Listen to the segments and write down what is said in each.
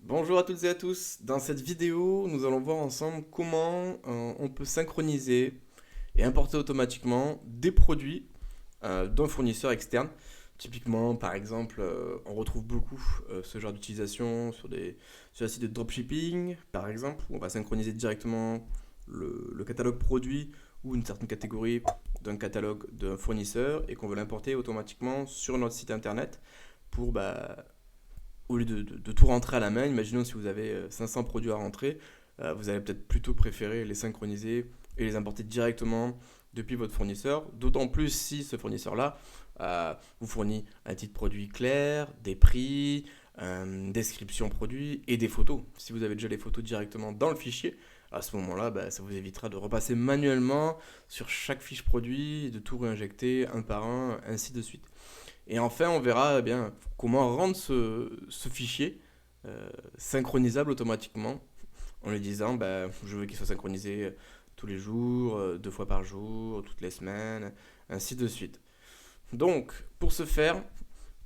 Bonjour à toutes et à tous. Dans cette vidéo, nous allons voir ensemble comment on peut synchroniser et importer automatiquement des produits d'un fournisseur externe. Typiquement, par exemple, on retrouve beaucoup ce genre d'utilisation sur les sites de dropshipping, par exemple, où on va synchroniser directement le catalogue produit ou une certaine catégorie d'un catalogue d'un fournisseur et qu'on veut l'importer automatiquement sur notre site internet pour au lieu de tout rentrer à la main. Imaginons si vous avez 500 produits à rentrer, vous allez peut-être plutôt préférer les synchroniser et les importer directement depuis votre fournisseur. D'autant plus si ce fournisseur-là vous fournit un titre produit clair, des prix, une description produit et des photos. Si vous avez déjà les photos directement dans le fichier, à ce moment-là, ça vous évitera de repasser manuellement sur chaque fiche produit, de tout réinjecter un par un, ainsi de suite. Et enfin, on verra bien comment rendre ce fichier synchronisable automatiquement en lui disant je veux qu'il soit synchronisé tous les jours, deux fois par jour, toutes les semaines, ainsi de suite. Donc, pour ce faire,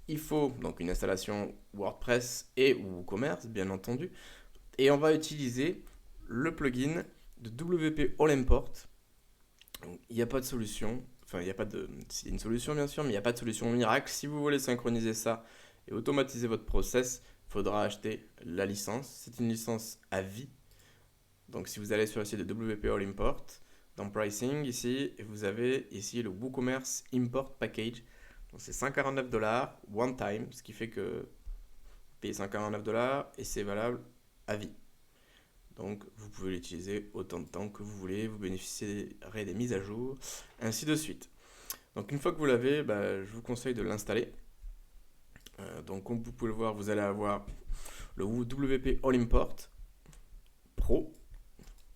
il faut donc une installation WordPress et ou WooCommerce, bien entendu, et on va utiliser le plugin de WP All Import. Il n'y a pas de solution. Enfin, il n'y a pas de. C'est une solution bien sûr, mais il n'y a pas de solution miracle. Si vous voulez synchroniser ça et automatiser votre process, il faudra acheter la licence. C'est une licence à vie. Donc si vous allez sur le site de WP All Import, dans Pricing ici, vous avez ici le WooCommerce Import Package. Donc c'est 149$ one time, ce qui fait que vous payez 149$ et c'est valable à vie. Donc vous pouvez l'utiliser autant de temps que vous voulez, vous bénéficierez des mises à jour, ainsi de suite. Donc une fois que vous l'avez, je vous conseille de l'installer. Donc comme vous pouvez le voir, vous allez avoir le WP All Import Pro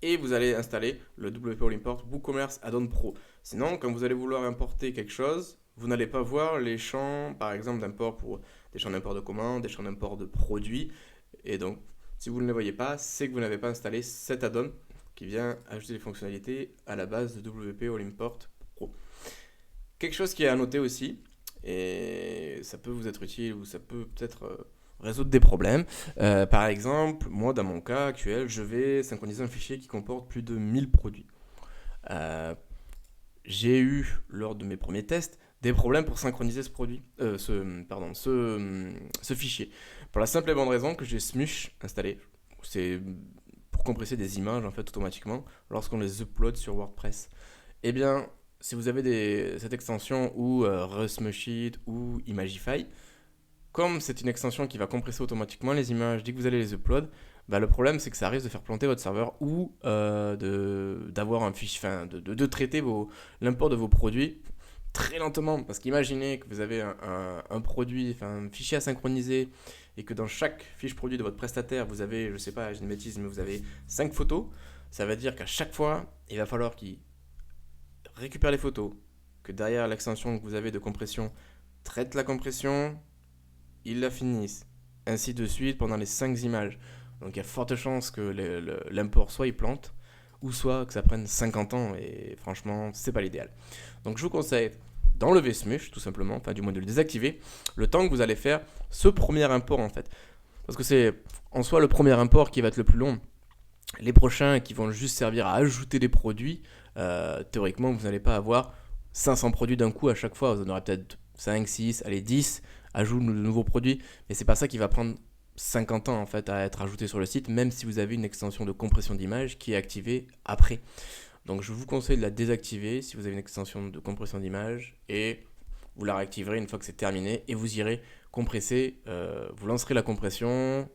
et vous allez installer le WP All Import WooCommerce Add-on Pro. Sinon, quand vous allez vouloir importer quelque chose, vous n'allez pas voir les champs, par exemple, d'import pour des champs d'import de commandes, des champs d'import de produits. Et donc, si vous ne les voyez pas, c'est que vous n'avez pas installé cet add-on qui vient ajouter des fonctionnalités à la base de WP All Import Pro. Quelque chose qui est à noter aussi, et ça peut vous être utile ou ça peut peut-être résoudre des problèmes. Par exemple, moi dans mon cas actuel, je vais synchroniser un fichier qui comporte plus de 1000 produits. Euh, j'ai eu, lors de mes premiers tests, des problèmes pour synchroniser ce fichier. Pour la simple et bonne raison que j'ai Smush installé. C'est pour compresser des images en fait automatiquement lorsqu'on les upload sur WordPress. Eh bien, si vous avez cette extension ou Rusmushy ou Imagify, comme c'est une extension qui va compresser automatiquement les images dès que vous allez les upload, le problème c'est que ça risque de faire planter votre serveur ou d'avoir un fichier, enfin, de traiter l'import de vos produits très lentement. Parce qu'imaginez que vous avez un produit, enfin un fichier à synchroniser et que dans chaque fiche produit de votre prestataire, vous avez, je sais pas, j'ai une bêtise, mais vous avez 5 photos. Ça veut dire qu'à chaque fois, il va falloir qu'il récupère les photos, que derrière l'extension que vous avez de compression traite la compression, il la finisse, ainsi de suite pendant les 5 images. Donc il y a forte chance que l'import soit il plante, ou soit que ça prenne 50 ans, et franchement, c'est pas l'idéal. Donc je vous conseille d'enlever Smush, tout simplement, enfin du moins de le désactiver, le temps que vous allez faire ce premier import en fait. Parce que c'est en soi le premier import qui va être le plus long. Les prochains qui vont juste servir à ajouter des produits, théoriquement vous n'allez pas avoir 500 produits d'un coup à chaque fois, vous en aurez peut-être 5, 6, allez 10, ajoute de nouveaux produits, mais c'est pas ça qui va prendre 50 ans en fait à être ajouté sur le site, même si vous avez une extension de compression d'image qui est activée après. Donc je vous conseille de la désactiver si vous avez une extension de compression d'image et vous la réactiverez une fois que c'est terminé et vous irez compresser, vous lancerez la compression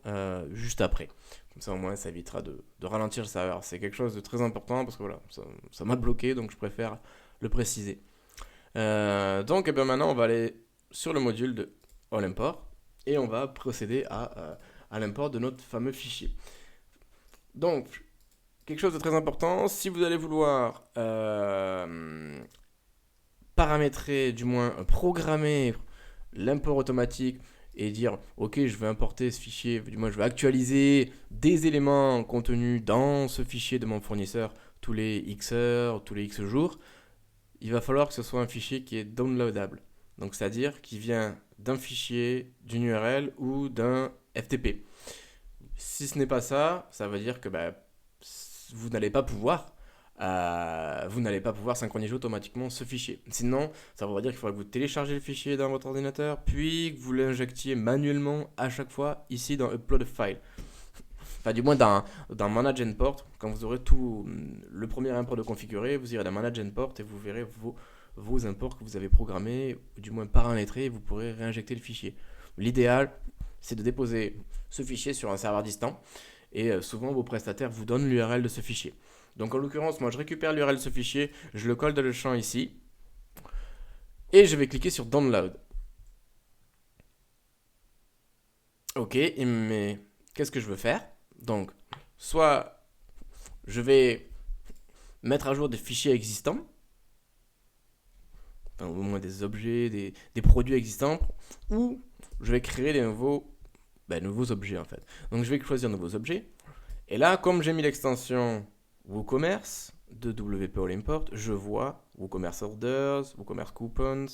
juste après. Comme ça au moins ça évitera de ralentir le serveur. C'est quelque chose de très important parce que voilà, ça m'a bloqué donc je préfère le préciser. Donc eh bien, maintenant on va aller sur le module de All Import et on va procéder à l'import de notre fameux fichier. Donc quelque chose de très important, si vous allez vouloir paramétrer, du moins programmer l'import automatique et dire ok je vais importer ce fichier, du moins je vais actualiser des éléments contenus dans ce fichier de mon fournisseur tous les X heures, tous les X jours, il va falloir que ce soit un fichier qui est downloadable. Donc c'est-à-dire qui vient d'un fichier, d'une URL ou d'un FTP. Si ce n'est pas ça, ça veut dire que vous n'allez pas pouvoir synchroniser automatiquement ce fichier. Sinon, ça voudrait dire qu'il faudra que vous téléchargez le fichier dans votre ordinateur, puis que vous l'injectiez manuellement à chaque fois ici dans Upload File. Enfin, du moins dans Manage Import, quand vous aurez tout le premier import de configurer, vous irez dans Manage Import et vous verrez vos imports que vous avez programmés, ou du moins paramétrés, et vous pourrez réinjecter le fichier. L'idéal, c'est de déposer ce fichier sur un serveur distant, et souvent vos prestataires vous donnent l'URL de ce fichier. Donc en l'occurrence, moi je récupère l'URL de ce fichier, je le colle dans le champ ici, et je vais cliquer sur Download. Ok, mais qu'est-ce que je veux faire? Donc, soit je vais mettre à jour des fichiers existants, enfin, au moins des objets, des produits existants, ou je vais créer des nouveaux objets en fait. Donc je vais choisir nouveaux objets, et là, comme j'ai mis l'extension WooCommerce de WP All Import, je vois WooCommerce Orders, WooCommerce Coupons,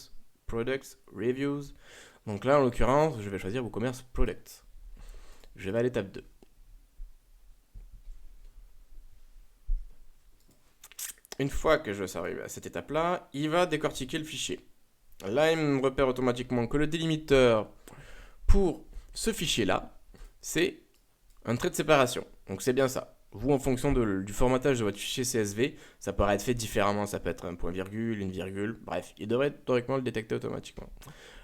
Products, Reviews. Donc là, en l'occurrence, je vais choisir WooCommerce Products. Je vais à l'étape 2. Une fois que je suis arrivé à cette étape-là, il va décortiquer le fichier. Là, il me repère automatiquement que le délimiteur pour ce fichier-là, c'est un trait de séparation. Donc c'est bien ça. Vous, en fonction du formatage de votre fichier CSV, ça pourrait être fait différemment. Ça peut être un point virgule, une virgule, bref. Il devrait théoriquement le détecter automatiquement.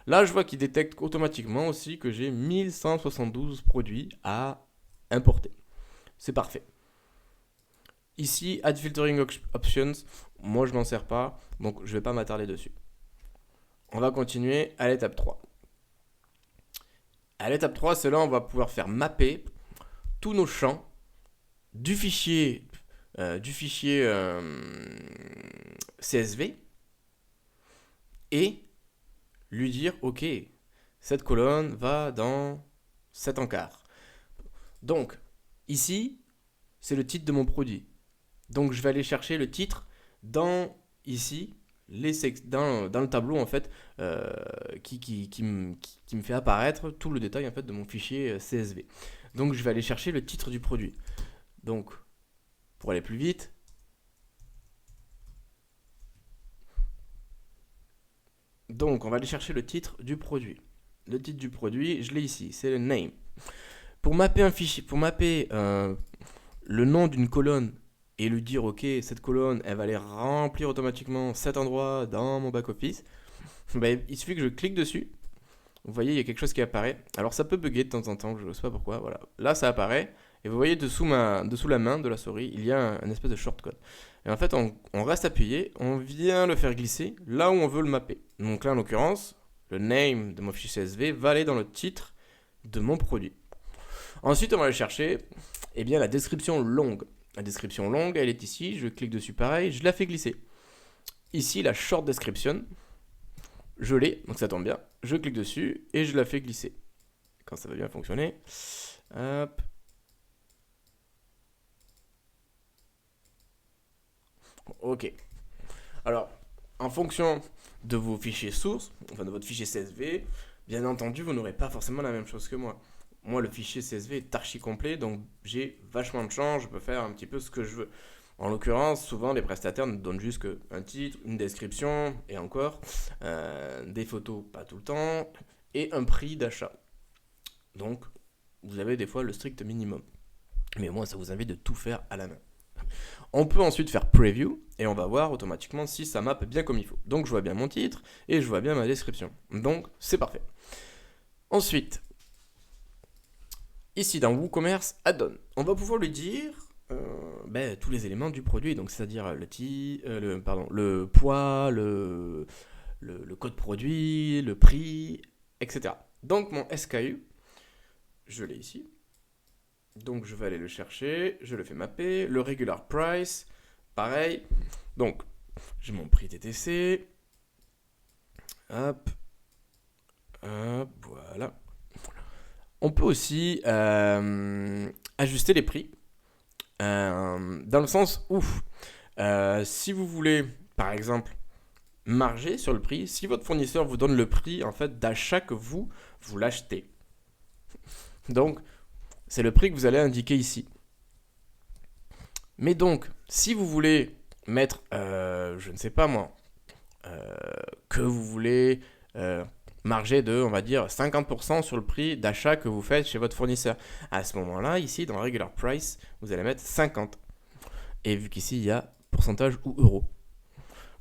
Là, je vois qu'il détecte automatiquement aussi que j'ai 1172 produits à importer. C'est parfait. Ici, Add Filtering Options, moi je m'en sers pas, donc je ne vais pas m'attarder dessus. On va continuer à l'étape 3. À l'étape 3, c'est là où on va pouvoir faire mapper tous nos champs du fichier CSV et lui dire ok, cette colonne va dans cet encart. Donc ici c'est le titre de mon produit, donc je vais aller chercher le titre dans ici dans le tableau en fait qui me fait apparaître tout le détail en fait de mon fichier CSV. Donc je vais aller chercher le titre du produit. Donc pour aller plus vite, donc on va aller chercher le titre du produit. Le titre du produit, je l'ai ici, c'est le name. Pour mapper un fichier, pour mapper le nom d'une colonne et lui dire ok, cette colonne elle va aller remplir automatiquement cet endroit dans mon back office, il suffit que je clique dessus. Vous voyez, il y a quelque chose qui apparaît. Alors ça peut bugger de temps en temps, je ne sais pas pourquoi. Voilà, là ça apparaît. Et vous voyez dessous la main de la souris, il y a un espèce de shortcode. Et en fait, on reste appuyé, on vient le faire glisser là où on veut le mapper. Donc là, en l'occurrence, le name de mon fichier CSV va aller dans le titre de mon produit. Ensuite, on va aller chercher la description longue. La description longue, elle est ici. Je clique dessus pareil, je la fais glisser. Ici, la short description, je l'ai, donc ça tombe bien. Je clique dessus et je la fais glisser. Quand ça va bien fonctionner, hop. Ok. Alors, en fonction de vos fichiers sources, enfin de votre fichier CSV, bien entendu, vous n'aurez pas forcément la même chose que moi. Moi, le fichier CSV est archi complet, donc j'ai vachement de champs, je peux faire un petit peu ce que je veux. En l'occurrence, souvent, les prestataires ne donnent juste un titre, une description, et encore, des photos, pas tout le temps, et un prix d'achat. Donc, vous avez des fois le strict minimum. Mais moi, ça vous invite de tout faire à la main. On peut ensuite faire preview et on va voir automatiquement si ça mappe bien comme il faut. Donc je vois bien mon titre et je vois bien ma description. Donc c'est parfait. Ensuite, ici dans WooCommerce Add-on, on va pouvoir lui dire tous les éléments du produit. Donc c'est-à-dire le poids, le code produit, le prix, etc. Donc mon SKU, je l'ai ici. Donc je vais aller le chercher, je le fais mapper, le regular price, pareil. Donc j'ai mon prix TTC, hop, voilà. On peut aussi ajuster les prix, dans le sens où si vous voulez, par exemple, marger sur le prix, si votre fournisseur vous donne le prix en fait d'achat que vous l'achetez. Donc c'est le prix que vous allez indiquer ici. Mais donc, si vous voulez mettre, je ne sais pas moi, que vous voulez marger de, on va dire, 50% sur le prix d'achat que vous faites chez votre fournisseur. À ce moment-là, ici, dans Regular Price, vous allez mettre 50. Et vu qu'ici, il y a pourcentage ou euros.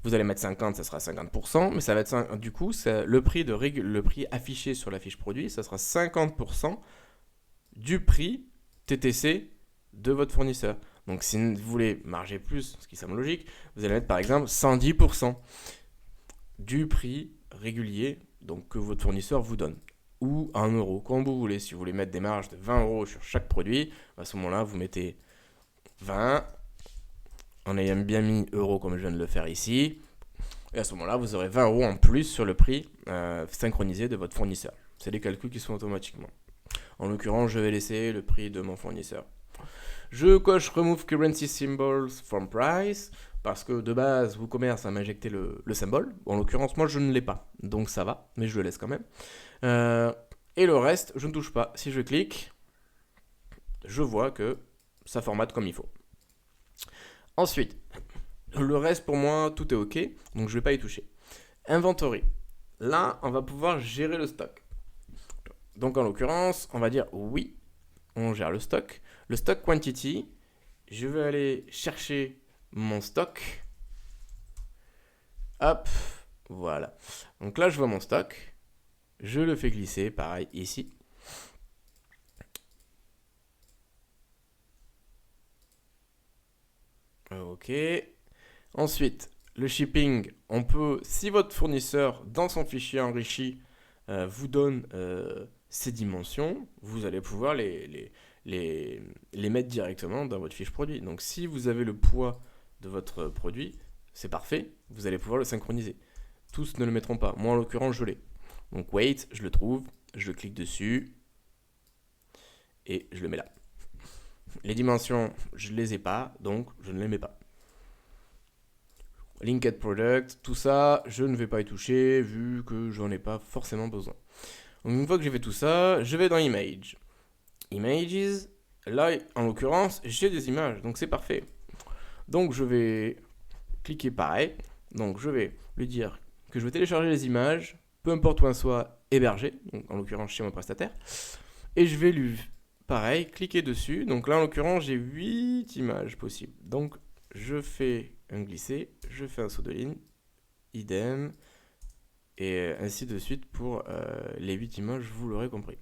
Vous allez mettre 50, ça sera 50%, mais ça va être du coup, le prix affiché sur la fiche produit, ça sera 50% du prix TTC de votre fournisseur. Donc si vous voulez marger plus, ce qui semble logique, vous allez mettre par exemple 110% du prix régulier donc, que votre fournisseur vous donne. Ou 1 euro, comme vous voulez. Si vous voulez mettre des marges de 20 euros sur chaque produit, à ce moment-là, vous mettez 20 en ayant bien mis euros comme je viens de le faire ici. Et à ce moment-là, vous aurez 20 euros en plus sur le prix synchronisé de votre fournisseur. C'est des calculs qui sont automatiquement. En l'occurrence, je vais laisser le prix de mon fournisseur. Je coche Remove Currency Symbols from Price parce que de base, WooCommerce va m'injecter le symbole. En l'occurrence, moi, je ne l'ai pas. Donc ça va, mais je le laisse quand même. Et le reste, je ne touche pas. Si je clique, je vois que ça formate comme il faut. Ensuite, le reste pour moi, tout est OK. Donc je ne vais pas y toucher. Inventory. Là, on va pouvoir gérer le stock. Donc en l'occurrence, on va dire oui, on gère le stock. Le stock quantity, je vais aller chercher mon stock. Hop, voilà. Donc là, je vois mon stock. Je le fais glisser, pareil, ici. OK. Ensuite, le shipping, on peut, si votre fournisseur, dans son fichier enrichi, vous donne ces dimensions, vous allez pouvoir les mettre directement dans votre fiche produit. Donc si vous avez le poids de votre produit, c'est parfait, vous allez pouvoir le synchroniser. Tous ne le mettront pas. Moi en l'occurrence, je l'ai. Donc weight, je le trouve, je clique dessus et je le mets là. Les dimensions, je ne les ai pas, donc je ne les mets pas. Linked Product, tout ça, je ne vais pas y toucher vu que j'en ai pas forcément besoin. Donc une fois que j'ai fait tout ça, je vais dans Image. Images, là en l'occurrence, j'ai des images, donc c'est parfait. Donc je vais cliquer pareil. Donc je vais lui dire que je vais télécharger les images, peu importe où elles soient hébergées, donc en l'occurrence chez mon prestataire. Et je vais lui, pareil, cliquer dessus. Donc là en l'occurrence, j'ai 8 images possibles. Donc je fais un glisser, je fais un saut de ligne, idem, et ainsi de suite pour les 8 images, vous l'aurez compris.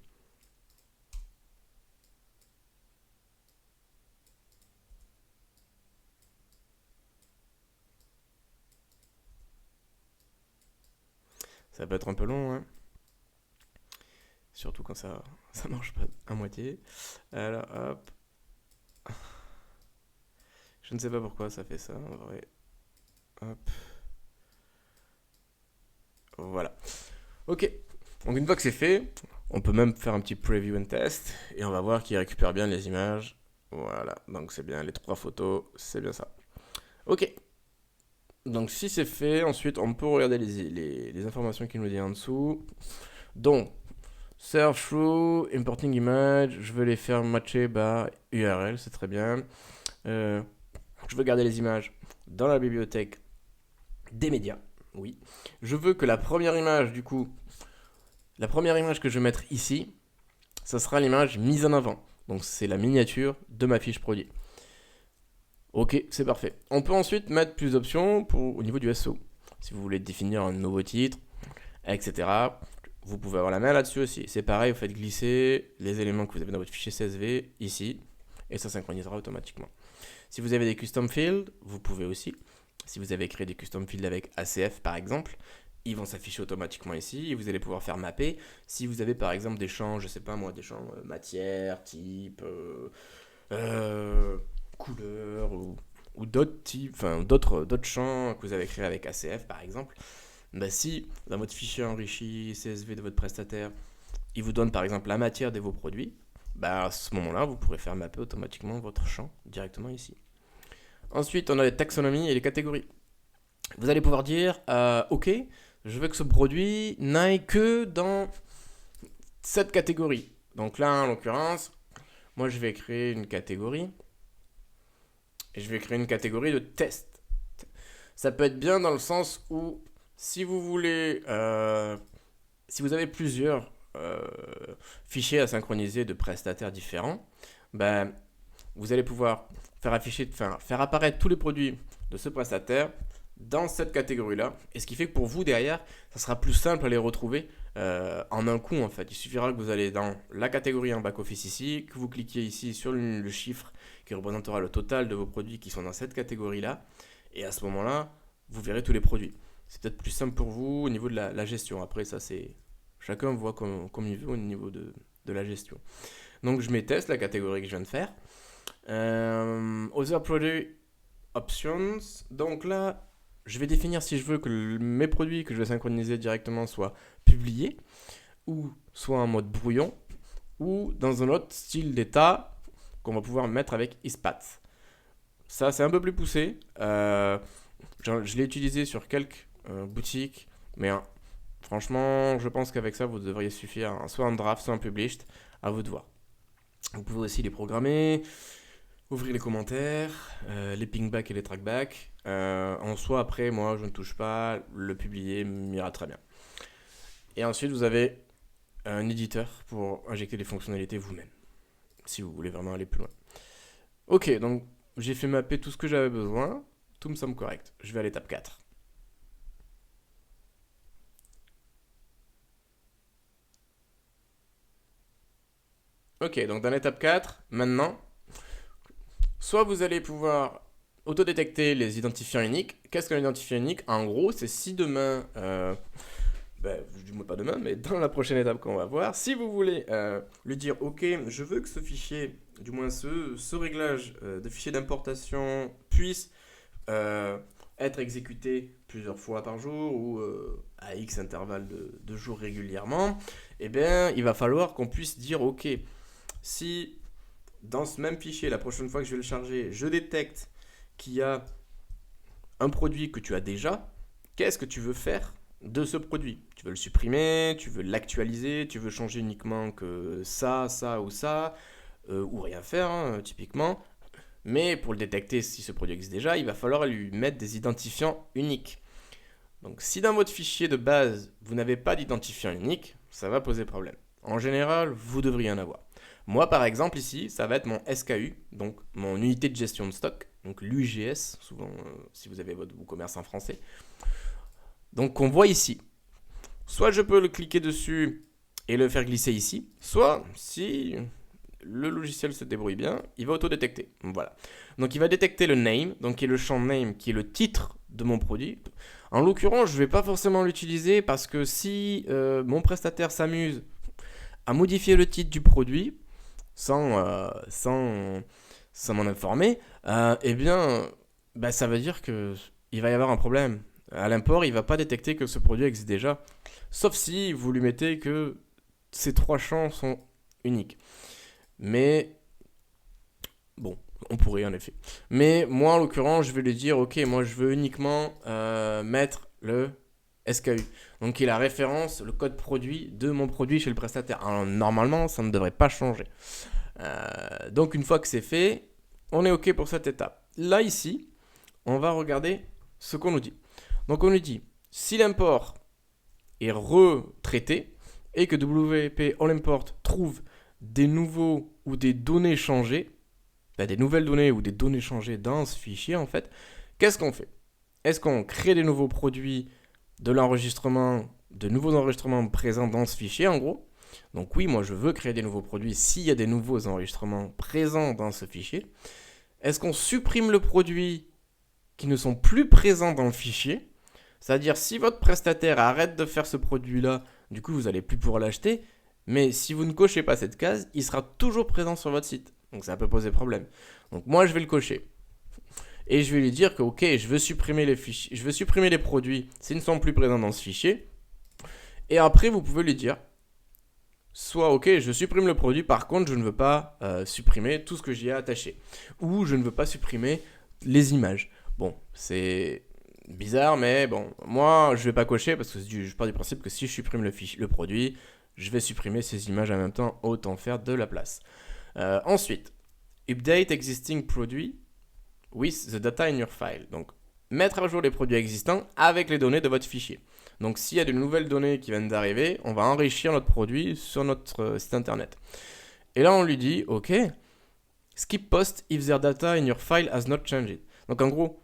Ça peut être un peu long, hein. Surtout quand ça marche pas à moitié. Alors, hop. Je ne sais pas pourquoi ça fait ça, en vrai. Hop. Voilà. Ok. Donc une fois que c'est fait, on peut même faire un petit preview and test. Et on va voir qu'il récupère bien les images. Voilà. Donc c'est bien les 3 photos. C'est bien ça. Ok. Donc si c'est fait, ensuite on peut regarder les informations qu'il nous dit en dessous. Donc, serve through, importing image, je veux les faire matcher URL, c'est très bien. Je veux garder les images dans la bibliothèque des médias, oui. Je veux que la première image, du coup, la première image que je vais mettre ici, ça sera l'image mise en avant. Donc c'est la miniature de ma fiche produit. Ok, c'est parfait. On peut ensuite mettre plus d'options au niveau du SEO. Si vous voulez définir un nouveau titre, etc. Vous pouvez avoir la main là-dessus aussi. C'est pareil, vous faites glisser les éléments que vous avez dans votre fichier CSV ici, et ça synchronisera automatiquement. Si vous avez des custom fields, vous pouvez aussi. Si vous avez créé des custom fields avec ACF par exemple, ils vont s'afficher automatiquement ici et vous allez pouvoir faire mapper. Si vous avez par exemple des champs, je sais pas moi, des champs matière, type, couleur ou d'autres types, enfin d'autres champs que vous avez créés avec ACF par exemple. Si dans votre fichier enrichi CSV de votre prestataire, il vous donne par exemple la matière de vos produits, à ce moment-là, vous pourrez faire mapper automatiquement votre champ directement ici. Ensuite, on a les taxonomies et les catégories. Vous allez pouvoir dire, ok, je veux que ce produit n'aille que dans cette catégorie. Donc là, en l'occurrence, moi je vais créer une catégorie et je vais créer une catégorie de test. Ça peut être bien dans le sens où si vous voulez, si vous avez plusieurs fichiers à synchroniser de prestataires différents, ben, vous allez pouvoir faire apparaître tous les produits de ce prestataire dans cette catégorie-là. Et ce qui fait que pour vous, derrière, ça sera plus simple à les retrouver en un coup, en fait. Il suffira que vous allez dans la catégorie en back-office ici, que vous cliquiez ici sur le chiffre qui représentera le total de vos produits qui sont dans cette catégorie-là. Et à ce moment-là, vous verrez tous les produits. C'est peut-être plus simple pour vous au niveau de la gestion. Après, ça, c'est chacun voit comme il veut au niveau de la gestion. Donc, je mets test, la catégorie que je viens de faire. Other Product Options. Donc là, je vais définir si je veux que mes produits que je vais synchroniser directement soient publiés ou soit en mode brouillon ou dans un autre style d'état qu'on va pouvoir mettre avec ispath. Ça, c'est un peu plus poussé. Je l'ai utilisé sur quelques boutiques, mais franchement, je pense qu'avec ça, vous devriez suffire, soit en draft, soit en published, à vous de voir. Vous pouvez aussi les programmer, ouvrir les commentaires, les pingback et les trackback. En soi, après, moi, je ne touche pas, le publier m'ira très bien. Et ensuite, vous avez un éditeur pour injecter les fonctionnalités vous-même, si vous voulez vraiment aller plus loin. Ok, donc j'ai fait mapper tout ce que j'avais besoin, tout me semble correct. Je vais à l'étape 4. Ok, donc dans l'étape 4, maintenant, soit vous allez pouvoir autodétecter les identifiants uniques. Qu'est-ce qu'un identifiant unique? En gros, c'est si demain, du moins pas demain, mais dans la prochaine étape qu'on va voir, si vous voulez lui dire, ok, je veux que ce fichier, du moins ce réglage de fichier d'importation puisse être exécuté plusieurs fois par jour ou à X intervalles de jours régulièrement, eh bien, il va falloir qu'on puisse dire, ok, si dans ce même fichier, la prochaine fois que je vais le charger, je détecte qu'il y a un produit que tu as déjà, qu'est-ce que tu veux faire de ce produit? Tu veux le supprimer, tu veux l'actualiser, tu veux changer uniquement que ça ou rien faire, hein, typiquement. Mais pour le détecter, si ce produit existe déjà, il va falloir lui mettre des identifiants uniques. Donc si dans votre fichier de base, vous n'avez pas d'identifiant unique, ça va poser problème. En général, vous devriez en avoir. Moi, par exemple, ici, ça va être mon SKU, donc mon unité de gestion de stock, donc l'UGS, souvent si vous avez votre WooCommerce en français. Donc, on voit ici. Soit je peux le cliquer dessus et le faire glisser ici, soit si le logiciel se débrouille bien, il va auto-détecter. Voilà. Donc, il va détecter le name, donc qui est le champ name, qui est le titre de mon produit. En l'occurrence, je ne vais pas forcément l'utiliser parce que si mon prestataire s'amuse à modifier le titre du produit, sans m'en informer, eh bien, ça veut dire qu'il va y avoir un problème. À l'import, il ne va pas détecter que ce produit existe déjà. Sauf si vous lui mettez que ces 3 champs sont uniques. Mais, bon, on pourrait en effet. Mais moi, en l'occurrence, je vais lui dire, ok, moi je veux uniquement mettre le SKU. Donc, qui est la référence, le code produit de mon produit chez le prestataire. Alors, normalement, ça ne devrait pas changer. Donc, une fois que c'est fait, on est OK pour cette étape. Là, ici, on va regarder ce qu'on nous dit. Donc, on nous dit, si l'import est retraité et que WP All Import trouve des nouveaux ou des données changées, des nouvelles données ou des données changées dans ce fichier, en fait, qu'est-ce qu'on fait? Est-ce qu'on crée des nouveaux produits de nouveaux enregistrements présents dans ce fichier, en gros? Donc oui, moi je veux créer des nouveaux produits s'il y a des nouveaux enregistrements présents dans ce fichier. Est-ce qu'on supprime le produit qui ne sont plus présents dans le fichier? C'est-à-dire si votre prestataire arrête de faire ce produit-là, du coup vous n'allez plus pouvoir l'acheter, mais si vous ne cochez pas cette case, il sera toujours présent sur votre site. Donc ça peut poser problème. Donc moi je vais le cocher. Et je vais lui dire que ok, je veux supprimer les produits s'ils ne sont plus présents dans ce fichier. Et après vous pouvez lui dire soit ok, je supprime le produit, par contre je ne veux pas supprimer tout ce que j'y ai attaché. Ou je ne veux pas supprimer les images. Bon, c'est bizarre, mais bon, moi je vais pas cocher parce que je pars du principe que si je supprime le produit, je vais supprimer ces images en même temps, autant faire de la place. Ensuite, update existing produit with the data in your file. Donc, mettre à jour les produits existants avec les données de votre fichier. Donc, s'il y a de nouvelles données qui viennent d'arriver, on va enrichir notre produit sur notre site internet. Et là, on lui dit, OK, skip post if their data in your file has not changed. Donc, en gros,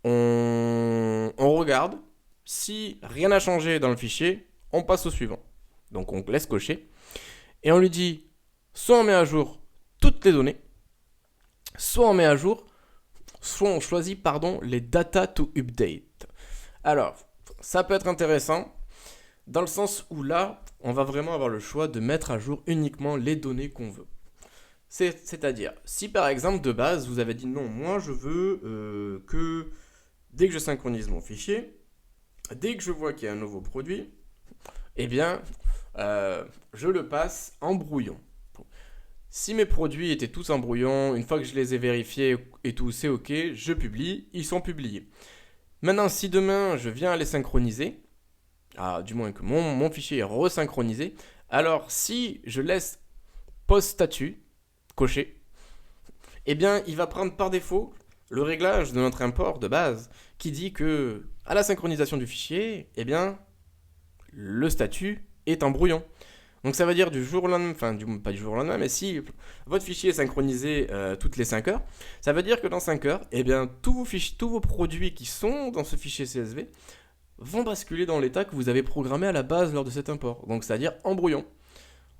on regarde. Si rien n'a changé dans le fichier, on passe au suivant. Donc, on laisse cocher. Et on lui dit, soit on met à jour toutes les données, soit on met à jour, soit on choisit, les data to update. Alors, ça peut être intéressant dans le sens où là, on va vraiment avoir le choix de mettre à jour uniquement les données qu'on veut. C'est-à-dire, si par exemple de base vous avez dit non, moi je veux que dès que je synchronise mon fichier, dès que je vois qu'il y a un nouveau produit, eh bien, je le passe en brouillon. Si mes produits étaient tous en brouillon, une fois que je les ai vérifiés et tout, c'est OK, je publie, ils sont publiés. Maintenant, si demain je viens à les synchroniser, du moins que mon fichier est resynchronisé, alors si je laisse post statut coché, eh bien il va prendre par défaut le réglage de notre import de base qui dit que à la synchronisation du fichier, eh bien le statut est en brouillon. Donc ça veut dire du jour au lendemain, pas du jour au lendemain, mais si votre fichier est synchronisé toutes les 5 heures, ça veut dire que dans 5 heures, eh bien, tous vos produits qui sont dans ce fichier CSV vont basculer dans l'état que vous avez programmé à la base lors de cet import. Donc c'est-à-dire en brouillon.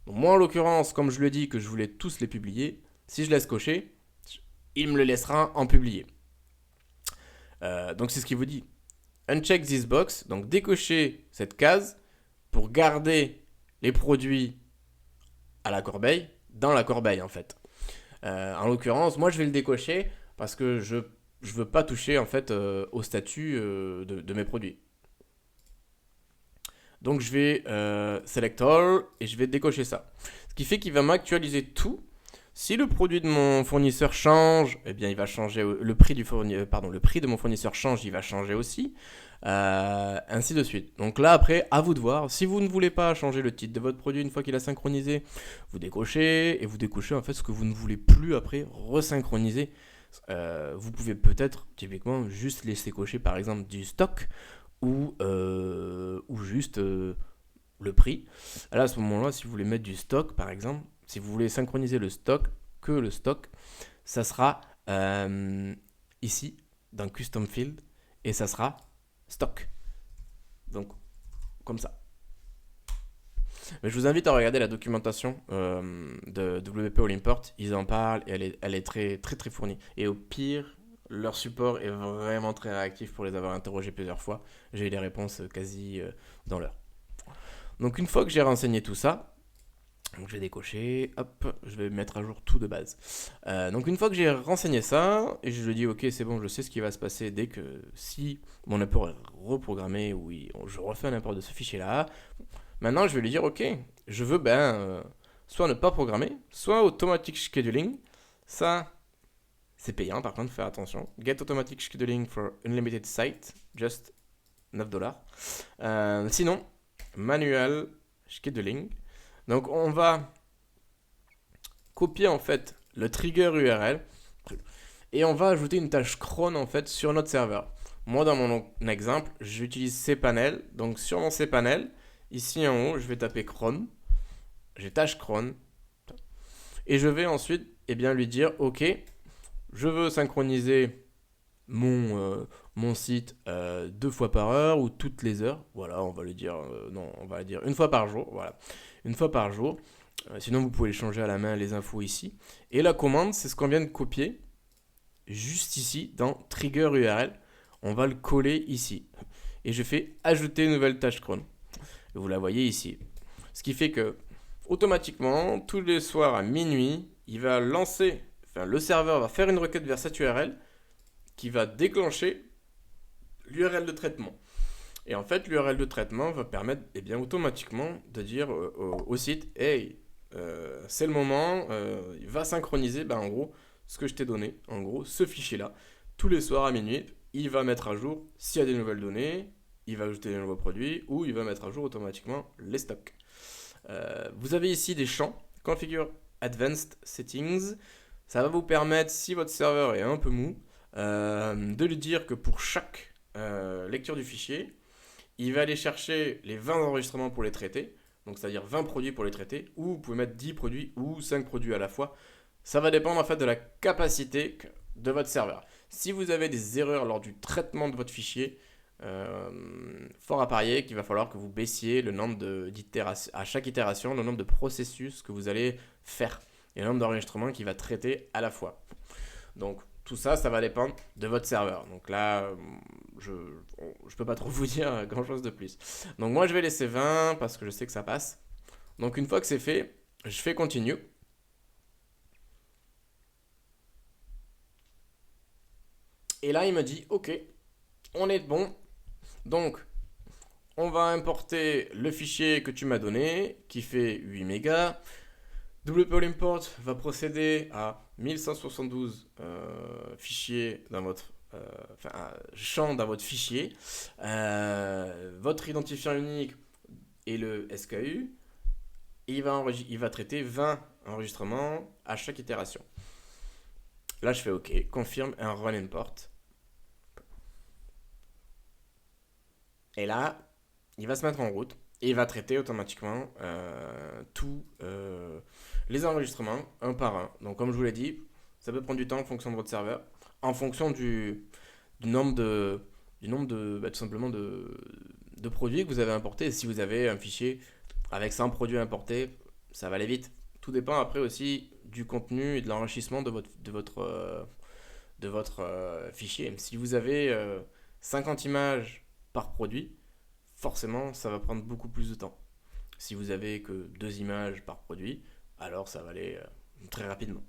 Donc, moi en l'occurrence, comme je le dis que je voulais tous les publier, si je laisse cocher, il me le laissera en publier. Donc c'est ce qu'il vous dit. Uncheck this box, donc décochez cette case pour garder les produits à la corbeille, dans la corbeille en fait. En l'occurrence, moi je vais le décocher parce que je veux pas toucher en fait au statut de mes produits. Donc je vais select all et je vais décocher ça. Ce qui fait qu'il va m'actualiser tout. Si le produit de mon fournisseur change, eh bien il va changer le prix de mon fournisseur change, il va changer aussi. Ainsi de suite. Donc là après, à vous de voir. Si vous ne voulez pas changer le titre de votre produit une fois qu'il a synchronisé, vous décochez et vous décochez en fait ce que vous ne voulez plus après resynchroniser. Vous pouvez peut-être typiquement juste laisser cocher par exemple du stock ou juste le prix. Là à ce moment-là, si vous voulez mettre du stock par exemple, si vous voulez synchroniser le stock, ça sera ici dans Custom Field et ça sera stock. Donc, comme ça. Mais je vous invite à regarder la documentation de WP All Import. Ils en parlent et elle est très, très, très fournie. Et au pire, leur support est vraiment très réactif pour les avoir interrogés plusieurs fois. J'ai eu les réponses quasi dans l'heure. Donc, une fois que j'ai renseigné tout ça, donc je vais décocher, hop, je vais mettre à jour tout de base. Donc une fois que j'ai renseigné ça, et je lui dis ok c'est bon, je sais ce qui va se passer dès que si mon import est reprogrammé ou je refais un import de ce fichier là, maintenant je vais lui dire ok, je veux soit ne pas programmer, soit automatic scheduling. Ça c'est payant par contre, faire attention. Get automatic scheduling for unlimited site, just $9. Sinon, manual scheduling. Donc on va copier en fait le trigger URL et on va ajouter une tâche cron en fait sur notre serveur. Moi dans mon exemple, j'utilise cpanel. Donc sur mon cpanel, ici en haut, je vais taper cron. J'ai tâche cron et je vais ensuite lui dire ok, je veux synchroniser mon site 2 fois par heure ou toutes les heures. Voilà, on va le dire on va le dire une fois par jour. Voilà. Une fois par jour. Sinon, vous pouvez changer à la main les infos ici. Et la commande, c'est ce qu'on vient de copier juste ici dans Trigger URL. On va le coller ici. Et je fais ajouter une nouvelle tâche cron. Et vous la voyez ici. Ce qui fait que automatiquement, tous les soirs à minuit, le serveur va faire une requête vers cette URL qui va déclencher l'URL de traitement. Et en fait, l'URL de traitement va permettre automatiquement de dire au site hey, c'est le moment, il va synchroniser en gros ce que je t'ai donné, en gros ce fichier-là. Tous les soirs à minuit, il va mettre à jour s'il y a des nouvelles données, il va ajouter des nouveaux produits ou il va mettre à jour automatiquement les stocks. Vous avez ici des champs, configure Advanced Settings. Ça va vous permettre, si votre serveur est un peu mou, de lui dire que pour chaque lecture du fichier, il va aller chercher les 20 enregistrements pour les traiter, donc c'est-à-dire 20 produits pour les traiter, ou vous pouvez mettre 10 produits ou 5 produits à la fois. Ça va dépendre en fait de la capacité de votre serveur. Si vous avez des erreurs lors du traitement de votre fichier, fort à parier qu'il va falloir que vous baissiez le nombre d'itérations, à chaque itération, le nombre de processus que vous allez faire et le nombre d'enregistrements qu'il va traiter à la fois. Donc tout ça, ça va dépendre de votre serveur. Donc là, je peux pas trop vous dire grand chose de plus. Donc moi, je vais laisser 20 parce que je sais que ça passe. Donc une fois que c'est fait, je fais continue. Et là, il me dit, ok, on est bon. Donc, on va importer le fichier que tu m'as donné, qui fait 8 mégas. WP Import va procéder à 1172 fichiers dans votre champ dans votre fichier. Votre identifiant unique est le SKU. Et il va traiter 20 enregistrements à chaque itération. Là, je fais OK, confirme un run import. Et là, il va se mettre en route et il va traiter automatiquement tous les enregistrements un par un. Donc, comme je vous l'ai dit, ça peut prendre du temps en fonction de votre serveur, en fonction du nombre tout simplement de produits que vous avez importés. Et si vous avez un fichier avec 100 produits importés, ça va aller vite. Tout dépend après aussi du contenu et de l'enrichissement de votre fichier. Si vous avez 50 images par produit, forcément, ça va prendre beaucoup plus de temps. Si vous avez que 2 images par produit, alors ça va aller très rapidement.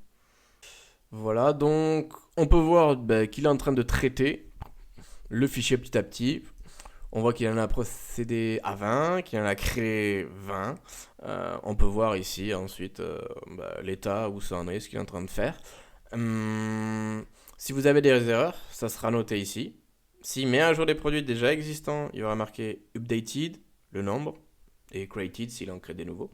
Voilà, donc on peut voir qu'il est en train de traiter le fichier petit à petit. On voit qu'il en a procédé à 20, qu'il en a créé 20. On peut voir ici ensuite l'état où ça en est, ce qu'il est en train de faire. Si vous avez des erreurs, ça sera noté ici. S'il met à jour des produits déjà existants, il y aura marqué updated, le nombre, et created s'il en crée des nouveaux.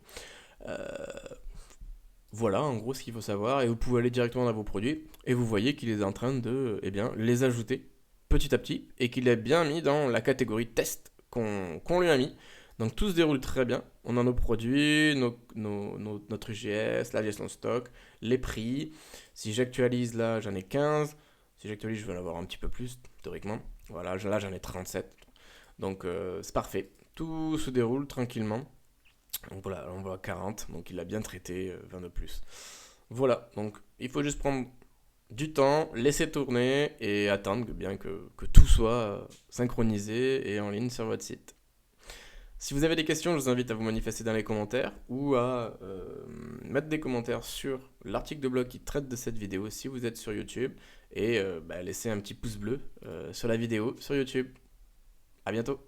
Voilà en gros ce qu'il faut savoir. Et vous pouvez aller directement dans vos produits et vous voyez qu'il est en train de les ajouter petit à petit et qu'il est bien mis dans la catégorie test qu'on lui a mis. Donc tout se déroule très bien. On a nos produits, notre UGS, la gestion de stock, les prix. Si j'actualise là, j'en ai 15. Si j'actualise, je vais en avoir un petit peu plus, théoriquement. Voilà, là j'en ai 37. Donc c'est parfait. Tout se déroule tranquillement. Donc voilà, on voit 40. Donc il a bien traité 20 de plus. Voilà, donc il faut juste prendre du temps, laisser tourner et attendre que tout soit synchronisé et en ligne sur votre site. Si vous avez des questions, je vous invite à vous manifester dans les commentaires ou à mettre des commentaires sur l'article de blog qui traite de cette vidéo si vous êtes sur YouTube et laisser un petit pouce bleu sur la vidéo sur YouTube. À bientôt.